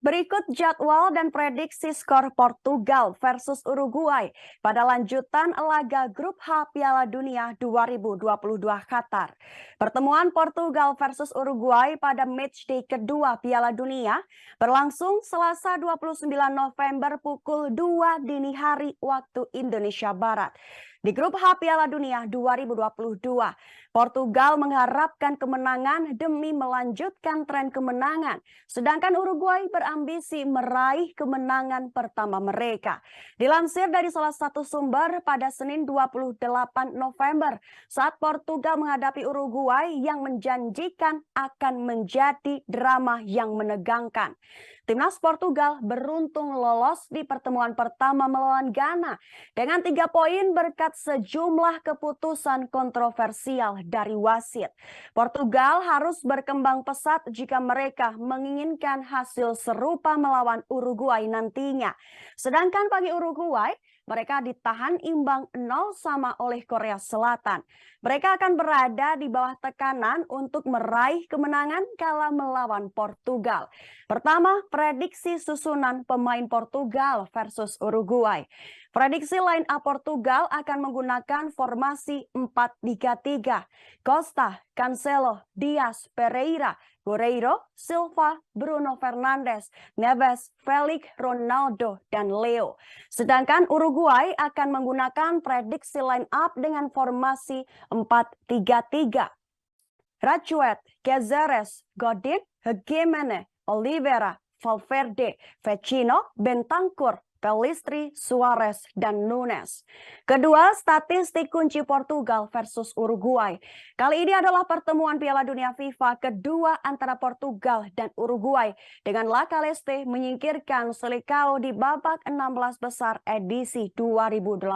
Berikut jadwal dan prediksi skor Portugal versus Uruguay pada lanjutan laga Grup H Piala Dunia 2022 Qatar. Pertemuan Portugal versus Uruguay pada matchday kedua Piala Dunia berlangsung Selasa 29 November pukul 2 dini hari waktu Indonesia Barat. Di Grup H Piala Dunia 2022, Portugal mengharapkan kemenangan demi melanjutkan tren kemenangan, sedangkan Uruguay berambisi meraih kemenangan pertama mereka. Dilansir dari salah satu sumber pada Senin 28 November, saat Portugal menghadapi Uruguay yang menjanjikan akan menjadi drama yang menegangkan. Timnas Portugal beruntung lolos di pertemuan pertama melawan Ghana dengan 3 poin berkat sejumlah keputusan kontroversial dari wasit. Portugal harus berkembang pesat jika mereka menginginkan hasil serupa melawan Uruguay nantinya. Sedangkan bagi Uruguay, mereka ditahan imbang 0-0 oleh Korea Selatan. Mereka akan berada di bawah tekanan untuk meraih kemenangan kala melawan Portugal. Pertama, prediksi susunan pemain Portugal versus Uruguay. Prediksi line up Portugal akan menggunakan formasi 4-3-3. Costa, Cancelo, Dias, Pereira, Guerreiro, Silva, Bruno Fernandes, Neves, Felix, Ronaldo, dan Leo. Sedangkan Uruguay akan menggunakan prediksi line up dengan formasi 4-3-3. Rachuet, Caceres, Godin, Gimenez, Oliveira, Valverde, Vecino, Bentancur, Pellistri, Suarez, dan Nunes. Kedua, statistik kunci Portugal versus Uruguay. Kali ini adalah pertemuan Piala Dunia FIFA kedua antara Portugal dan Uruguay dengan La Caleste menyingkirkan Selecao di babak 16 besar edisi 2018.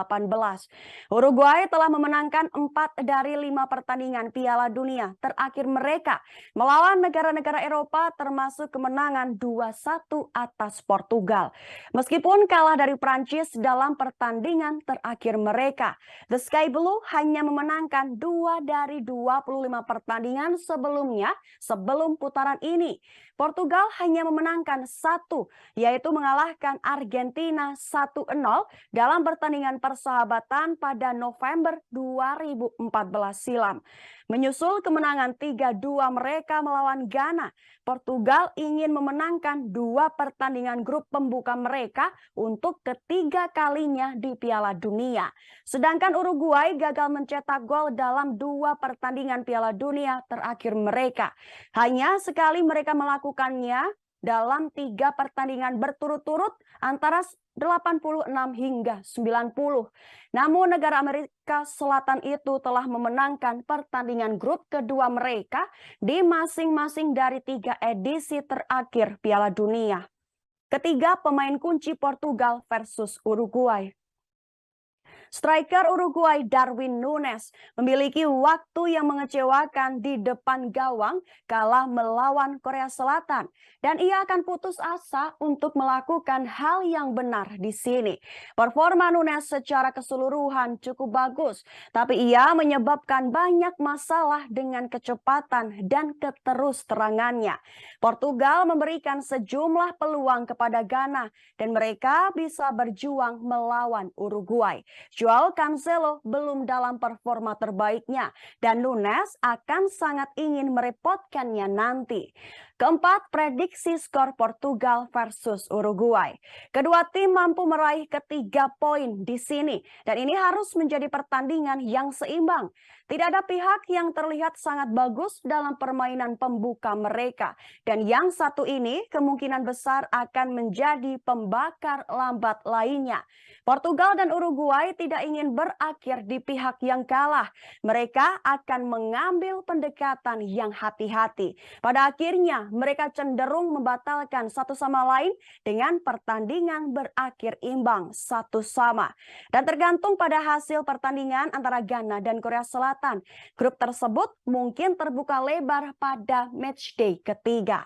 Uruguay telah memenangkan 4 dari 5 pertandingan Piala Dunia terakhir mereka melawan negara-negara Eropa termasuk kemenangan 2-1 atas Portugal. Meskipun kalah dari Prancis dalam pertandingan terakhir mereka, The Sky Blue hanya memenangkan 2 dari 25 pertandingan sebelumnya sebelum putaran ini. Portugal hanya memenangkan 1, yaitu mengalahkan Argentina 1-0 dalam pertandingan persahabatan pada November 2014 silam. Menyusul kemenangan 3-2 mereka melawan Ghana, Portugal ingin memenangkan 2 pertandingan grup pembuka mereka untuk ketiga kalinya di Piala Dunia. Sedangkan Uruguay gagal mencetak gol dalam 2 pertandingan Piala Dunia terakhir mereka. Hanya sekali mereka melakukannya dalam 3 pertandingan berturut-turut antara 86 hingga 90. Namun negara Amerika Selatan itu telah memenangkan pertandingan grup kedua mereka di masing-masing dari 3 edisi terakhir Piala Dunia. Ketiga, pemain kunci Portugal versus Uruguay. Striker Uruguay Darwin Nunes memiliki waktu yang mengecewakan di depan gawang kalah melawan Korea Selatan dan ia akan putus asa untuk melakukan hal yang benar di sini. Performa Nunes secara keseluruhan cukup bagus, tapi ia menyebabkan banyak masalah dengan kecepatan dan keterus-terangannya. Portugal memberikan sejumlah peluang kepada Ghana dan mereka bisa berjuang melawan Uruguay. Joao Cancelo belum dalam performa terbaiknya dan Nunes akan sangat ingin merepotkannya nanti. Keempat, prediksi skor Portugal versus Uruguay. Kedua tim mampu meraih ketiga poin di sini dan ini harus menjadi pertandingan yang seimbang. Tidak ada pihak yang terlihat sangat bagus dalam permainan pembuka mereka dan yang satu ini kemungkinan besar akan menjadi pembakar lambat lainnya. Portugal dan Uruguay tidak ingin berakhir di pihak yang kalah. Mereka akan mengambil pendekatan yang hati-hati. Pada akhirnya mereka cenderung membatalkan satu sama lain dengan pertandingan berakhir imbang 1-1. Dan tergantung pada hasil pertandingan antara Ghana dan Korea Selatan, grup tersebut mungkin terbuka lebar pada matchday ketiga.